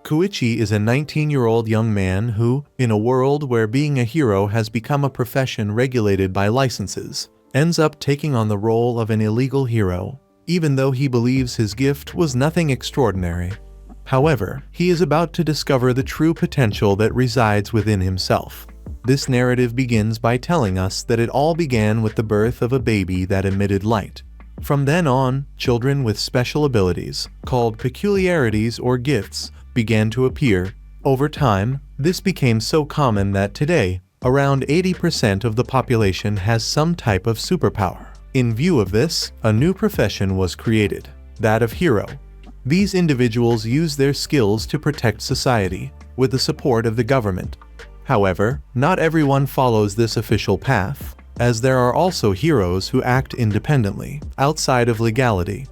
Koichi is a 19-year-old young man who, in a world where being a hero has become a profession regulated by licenses, ends up taking on the role of an illegal hero, even though he believes his gift was nothing extraordinary. However, he is about to discover the true potential that resides within himself. This narrative begins by telling us that it all began with the birth of a baby that emitted light. From then on, children with special abilities, called peculiarities or gifts, began to appear. Over time, this became so common that today, around 80% of the population has some type of superpower. In view of this, a new profession was created, that of hero. These individuals use their skills to protect society, with the support of the government. However, not everyone follows this official path, as there are also heroes who act independently, outside of legality.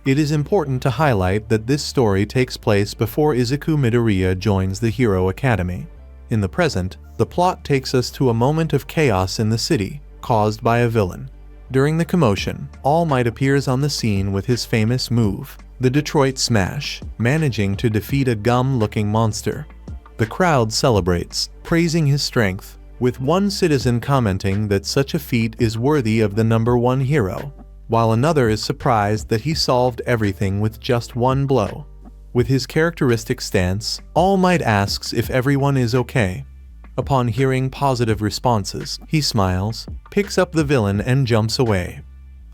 It is important to highlight that this story takes place before Izuku Midoriya joins the Hero Academy. In the present, the plot takes us to a moment of chaos in the city, caused by a villain. During the commotion, All Might appears on the scene with his famous move, the Detroit Smash, managing to defeat a gum-looking monster. The crowd celebrates, praising his strength, with one citizen commenting that such a feat is worthy of the #1 hero, while another is surprised that he solved everything with just one blow. With his characteristic stance, All Might asks if everyone is okay. Upon hearing positive responses, he smiles, picks up the villain and jumps away.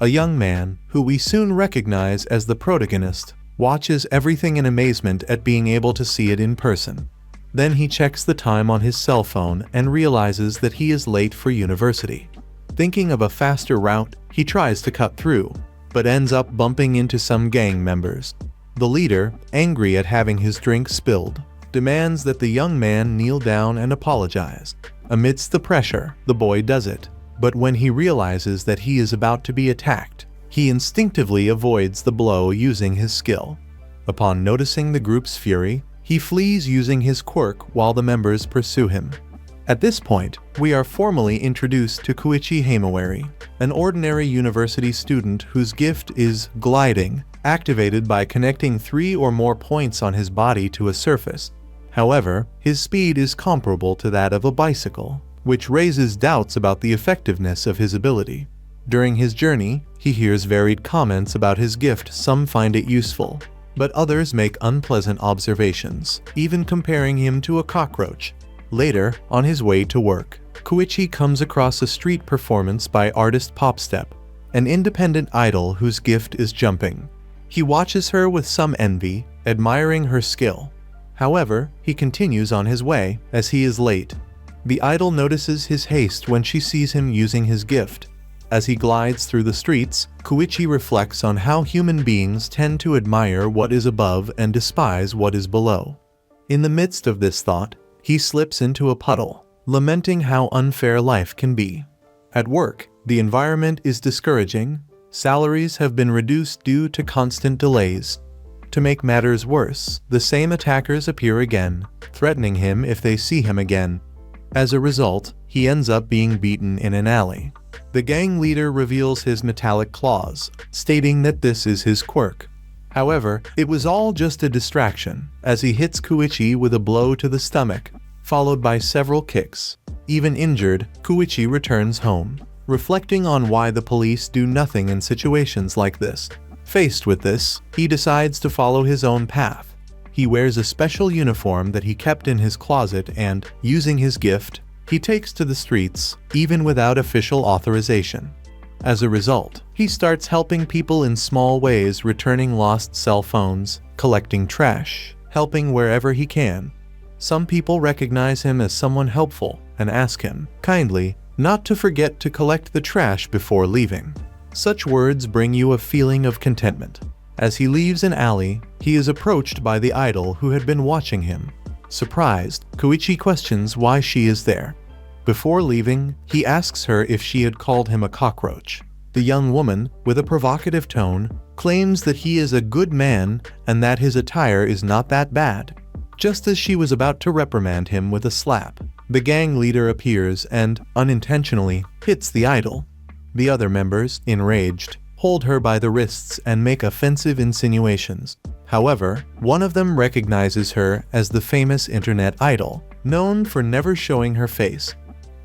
A young man, who we soon recognize as the protagonist, watches everything in amazement at being able to see it in person. Then he checks the time on his cell phone and realizes that he is late for university. Thinking of a faster route, he tries to cut through, but ends up bumping into some gang members. The leader, angry at having his drink spilled, demands that the young man kneel down and apologize. Amidst the pressure, the boy does it, but when he realizes that he is about to be attacked, he instinctively avoids the blow using his skill. Upon noticing the group's fury, he flees using his quirk while the members pursue him. At this point, we are formally introduced to Koichi Himawari, an ordinary university student whose gift is gliding, activated by connecting 3 or more points on his body to a surface. However, his speed is comparable to that of a bicycle, which raises doubts about the effectiveness of his ability. During his journey, he hears varied comments about his gift. Some find it useful, but others make unpleasant observations, even comparing him to a cockroach. Later, on his way to work, Koichi comes across a street performance by artist Popstep, an independent idol whose gift is jumping. He watches her with some envy, admiring her skill. However, he continues on his way, as he is late. The idol notices his haste when she sees him using his gift. As he glides through the streets, Koichi reflects on how human beings tend to admire what is above and despise what is below. In the midst of this thought, he slips into a puddle, lamenting how unfair life can be. At work, the environment is discouraging. Salaries have been reduced due to constant delays. To make matters worse, the same attackers appear again, threatening him if they see him again. As a result, he ends up being beaten in an alley. The gang leader reveals his metallic claws, stating that this is his quirk. However, it was all just a distraction, as he hits Koichi with a blow to the stomach, followed by several kicks. Even injured, Koichi returns home, reflecting on why the police do nothing in situations like this. Faced with this, he decides to follow his own path. He wears a special uniform that he kept in his closet and, using his gift, he takes to the streets, even without official authorization. As a result, he starts helping people in small ways, returning lost cell phones, collecting trash, helping wherever he can. Some people recognize him as someone helpful and ask him, kindly, not to forget to collect the trash before leaving. Such words bring you a feeling of contentment. As he leaves an alley, he is approached by the idol who had been watching him. Surprised, Koichi questions why she is there. Before leaving, he asks her if she had called him a cockroach. The young woman, with a provocative tone, claims that he is a good man and that his attire is not that bad. Just as she was about to reprimand him with a slap, the gang leader appears and, unintentionally, hits the idol. The other members, enraged, hold her by the wrists and make offensive insinuations. However, one of them recognizes her as the famous internet idol, known for never showing her face.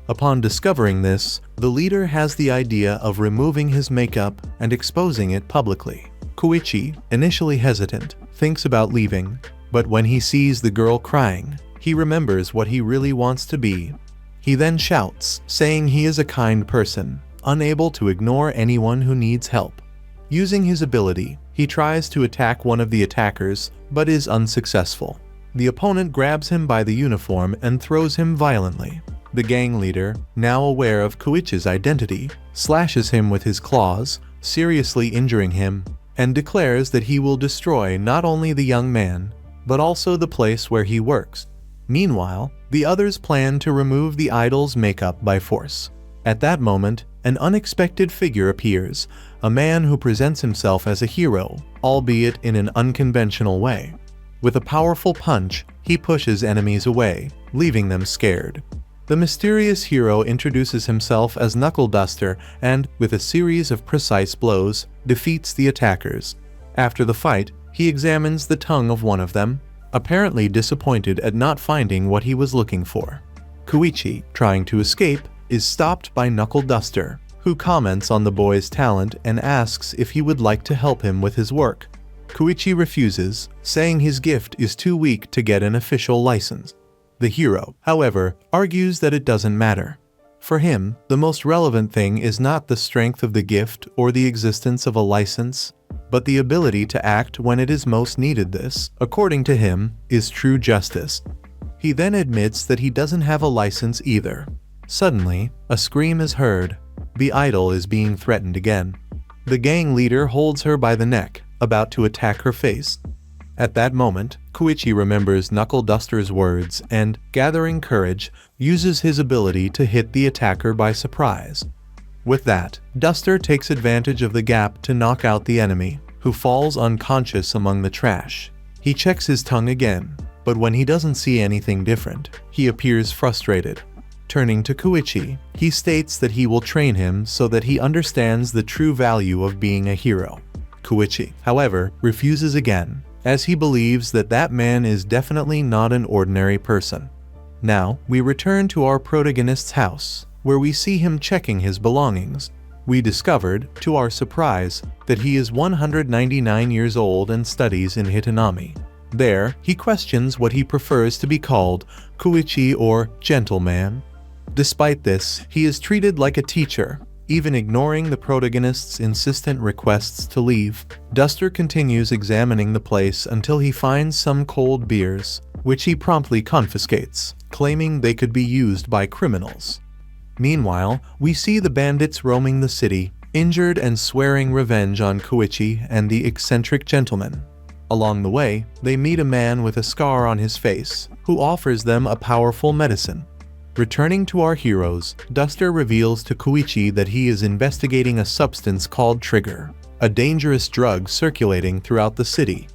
Upon discovering this, the leader has the idea of removing his makeup and exposing it publicly. Koichi, initially hesitant, thinks about leaving, but when he sees the girl crying, he remembers what he really wants to be. He then shouts, saying he is a kind person, unable to ignore anyone who needs help. Using his ability, he tries to attack one of the attackers, but is unsuccessful. The opponent grabs him by the uniform and throws him violently. The gang leader, now aware of Koichi's identity, slashes him with his claws, seriously injuring him, and declares that he will destroy not only the young man, but also the place where he works. Meanwhile, the others plan to remove the idol's makeup by force. At that moment, an unexpected figure appears, a man who presents himself as a hero, albeit in an unconventional way. With a powerful punch, he pushes enemies away, leaving them scared. The mysterious hero introduces himself as Knuckle Duster and, with a series of precise blows, defeats the attackers. After the fight, he examines the tongue of one of them, apparently disappointed at not finding what he was looking for. Koichi, trying to escape, is stopped by Knuckle Duster, who comments on the boy's talent and asks if he would like to help him with his work. Koichi refuses, saying his gift is too weak to get an official license. The hero, however, argues that it doesn't matter. For him, the most relevant thing is not the strength of the gift or the existence of a license, but the ability to act when it is most needed. This, according to him, is true justice. He then admits that he doesn't have a license either. Suddenly, a scream is heard. The idol is being threatened again. The gang leader holds her by the neck, about to attack her face. At that moment, Koichi remembers Knuckle Duster's words and, gathering courage, uses his ability to hit the attacker by surprise. With that, Duster takes advantage of the gap to knock out the enemy, who falls unconscious among the trash. He checks his tongue again, but when he doesn't see anything different, he appears frustrated. Turning to Koichi, he states that he will train him so that he understands the true value of being a hero. Koichi, however, refuses again, as he believes that that man is definitely not an ordinary person. Now, we return to our protagonist's house, where we see him checking his belongings. We discovered, to our surprise, that he is 199 years old and studies in Hitanami. There, he questions what he prefers to be called, Koichi or gentleman. Despite this, he is treated like a teacher, even ignoring the protagonist's insistent requests to leave. Duster continues examining the place until he finds some cold beers, which he promptly confiscates, claiming they could be used by criminals. Meanwhile, we see the bandits roaming the city, injured and swearing revenge on Koichi and the eccentric gentleman. Along the way, they meet a man with a scar on his face, who offers them a powerful medicine. Returning to our heroes, Duster reveals to Koichi that he is investigating a substance called Trigger, a dangerous drug circulating throughout the city.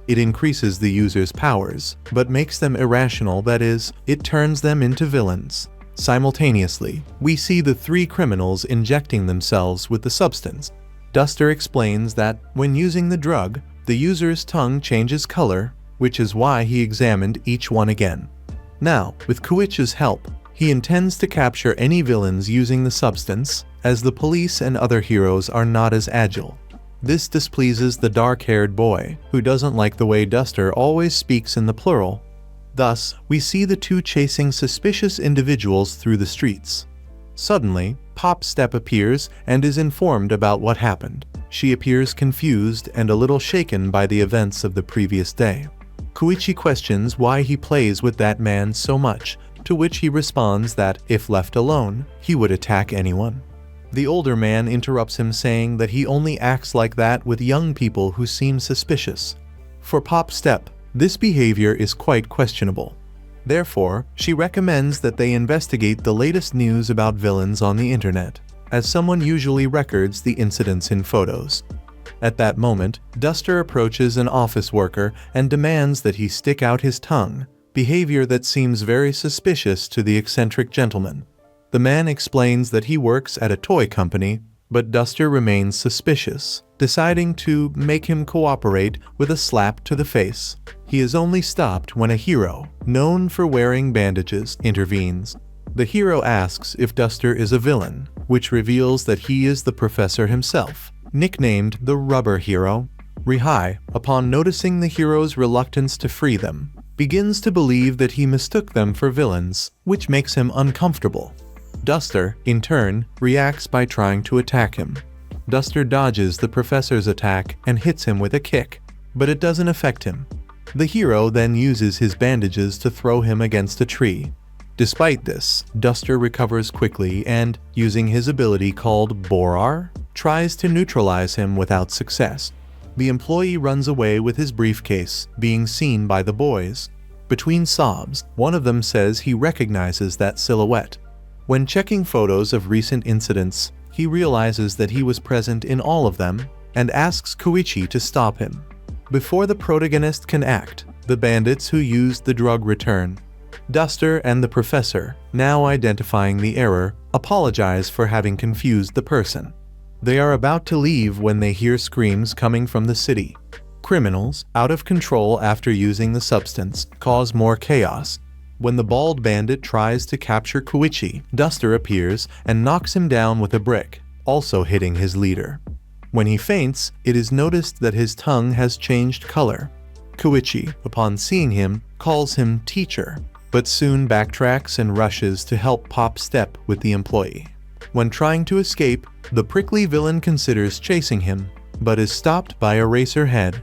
It increases the user's powers, but makes them irrational, that is, it turns them into villains. Simultaneously, we see the three criminals injecting themselves with the substance. Duster explains that, when using the drug, the user's tongue changes color, which is why he examined each one again. Now, with Koichi's help, he intends to capture any villains using the substance, as the police and other heroes are not as agile. This displeases the dark-haired boy, who doesn't like the way Duster always speaks in the plural. Thus, we see the two chasing suspicious individuals through the streets. Suddenly, Pop Step appears and is informed about what happened. She appears confused and a little shaken by the events of the previous day. Koichi questions why he plays with that man so much, to which he responds that, if left alone, he would attack anyone. The older man interrupts him, saying that he only acts like that with young people who seem suspicious. For Pop Step, this behavior is quite questionable. Therefore, she recommends that they investigate the latest news about villains on the internet, as someone usually records the incidents in photos. At that moment, Duster approaches an office worker and demands that he stick out his tongue, behavior that seems very suspicious to the eccentric gentleman. The man explains that he works at a toy company, but Duster remains suspicious, deciding to make him cooperate with a slap to the face. He is only stopped when a hero, known for wearing bandages, intervenes. The hero asks if Duster is a villain, which reveals that he is the professor himself, nicknamed the Rubber Hero. Rihai, upon noticing the hero's reluctance to free them, begins to believe that he mistook them for villains, which makes him uncomfortable. Duster, in turn, reacts by trying to attack him. Duster dodges the professor's attack and hits him with a kick, but it doesn't affect him. The hero then uses his bandages to throw him against a tree. Despite this, Duster recovers quickly and, using his ability called Borar, tries to neutralize him without success. The employee runs away with his briefcase, being seen by the boys. Between sobs, one of them says he recognizes that silhouette. When checking photos of recent incidents, he realizes that he was present in all of them and asks Koichi to stop him. Before the protagonist can act, the bandits who used the drug return. Duster and the professor, now identifying the error, apologize for having confused the person. They are about to leave when they hear screams coming from the city. Criminals, out of control after using the substance, cause more chaos. When the bald bandit tries to capture Koichi, Duster appears and knocks him down with a brick, also hitting his leader. When he faints, it is noticed that his tongue has changed color. Koichi, upon seeing him, calls him teacher, but soon backtracks and rushes to help Pop Step with the employee. When trying to escape, the prickly villain considers chasing him, but is stopped by Eraserhead.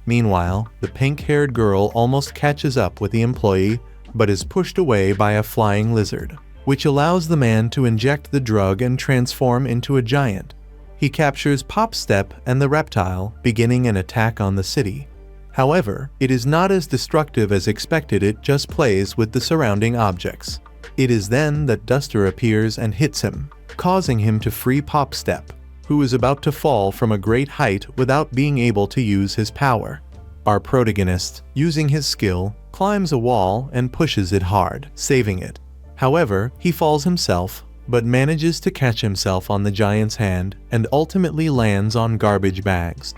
Meanwhile, the pink-haired girl almost catches up with the employee, but is pushed away by a flying lizard, which allows the man to inject the drug and transform into a giant. He captures Pop Step and the reptile, beginning an attack on the city. However, it is not as destructive as expected. It just plays with the surrounding objects. It is then that Duster appears and hits him, causing him to free Pop Step, who is about to fall from a great height without being able to use his power. Our protagonist, using his skill, climbs a wall and pushes it hard, saving it. However, he falls himself, but manages to catch himself on the giant's hand and ultimately lands on garbage bags.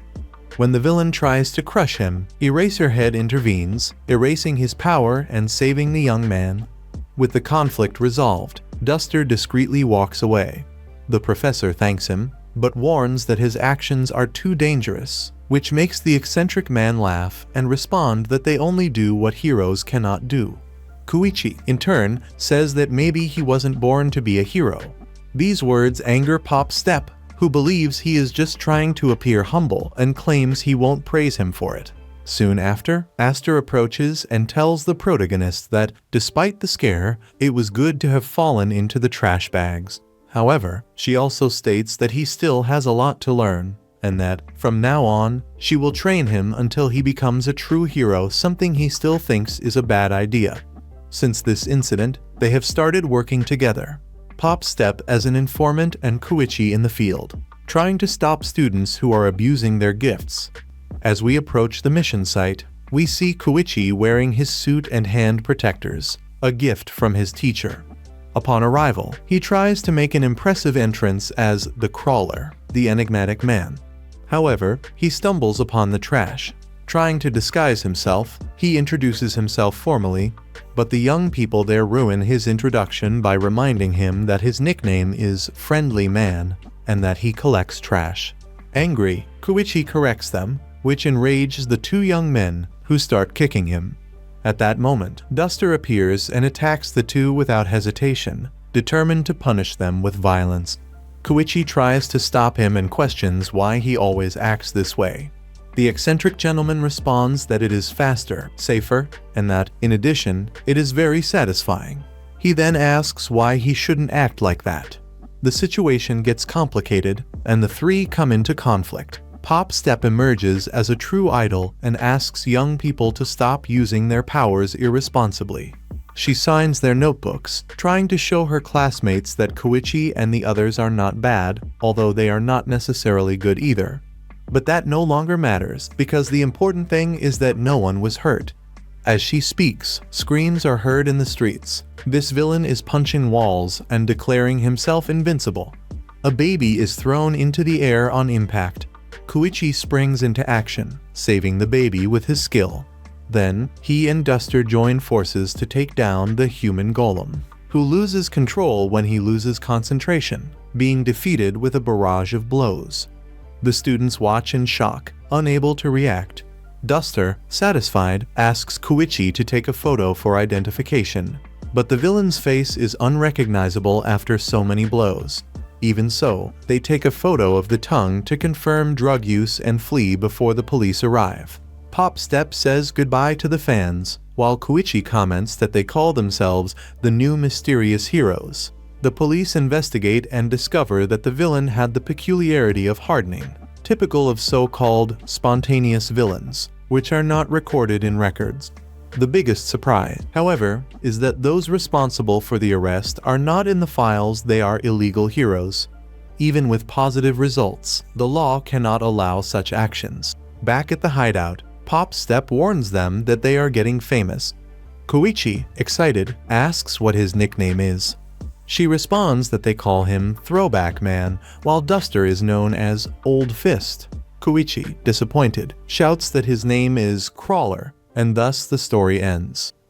When the villain tries to crush him, Eraserhead intervenes, erasing his power and saving the young man. With the conflict resolved, Duster discreetly walks away. The professor thanks him, but warns that his actions are too dangerous, which makes the eccentric man laugh and respond that they only do what heroes cannot do. Koichi, in turn, says that maybe he wasn't born to be a hero. These words anger Pop Step, who believes he is just trying to appear humble and claims he won't praise him for it. Soon after, Aster approaches and tells the protagonist that, despite the scare, it was good to have fallen into the trash bags. However, she also states that he still has a lot to learn, and that, from now on, she will train him until he becomes a true hero, something he still thinks is a bad idea. Since this incident, they have started working together. Pop Step as an informant and Koichi in the field, trying to stop students who are abusing their gifts. As we approach the mission site, we see Koichi wearing his suit and hand protectors, a gift from his teacher. Upon arrival, he tries to make an impressive entrance as the Crawler, the enigmatic man. However, he stumbles upon the trash. Trying to disguise himself, he introduces himself formally, but the young people there ruin his introduction by reminding him that his nickname is Friendly Man and that he collects trash. Angry, Koichi corrects them, which enrages the two young men, who start kicking him. At that moment, Duster appears and attacks the two without hesitation, determined to punish them with violence. Koichi tries to stop him and questions why he always acts this way. The eccentric gentleman responds that it is faster, safer, and that, in addition, it is very satisfying. He then asks why he shouldn't act like that. The situation gets complicated, and the three come into conflict. Pop Step emerges as a true idol and asks young people to stop using their powers irresponsibly. She signs their notebooks, trying to show her classmates that Koichi and the others are not bad, although they are not necessarily good either. But that no longer matters, because the important thing is that no one was hurt. As she speaks, screams are heard in the streets. This villain is punching walls and declaring himself invincible. A baby is thrown into the air on impact. Koichi springs into action, saving the baby with his skill. Then, he and Duster join forces to take down the human golem, who loses control when he loses concentration, being defeated with a barrage of blows. The students watch in shock, unable to react. Duster, satisfied, asks Koichi to take a photo for identification, but the villain's face is unrecognizable after so many blows. Even so, they take a photo of the tongue to confirm drug use and flee before the police arrive. Pop Step says goodbye to the fans, while Koichi comments that they call themselves the new mysterious heroes. The police investigate and discover that the villain had the peculiarity of hardening, typical of so-called spontaneous villains, which are not recorded in records. The biggest surprise, however, is that those responsible for the arrest are not in the files. They are illegal heroes. Even with positive results, the law cannot allow such actions. Back at the hideout, Pop Step warns them that they are getting famous. Koichi, excited, asks what his nickname is. She responds that they call him Throwback Man, while Duster is known as Old Fist. Koichi, disappointed, shouts that his name is Crawler, and thus the story ends.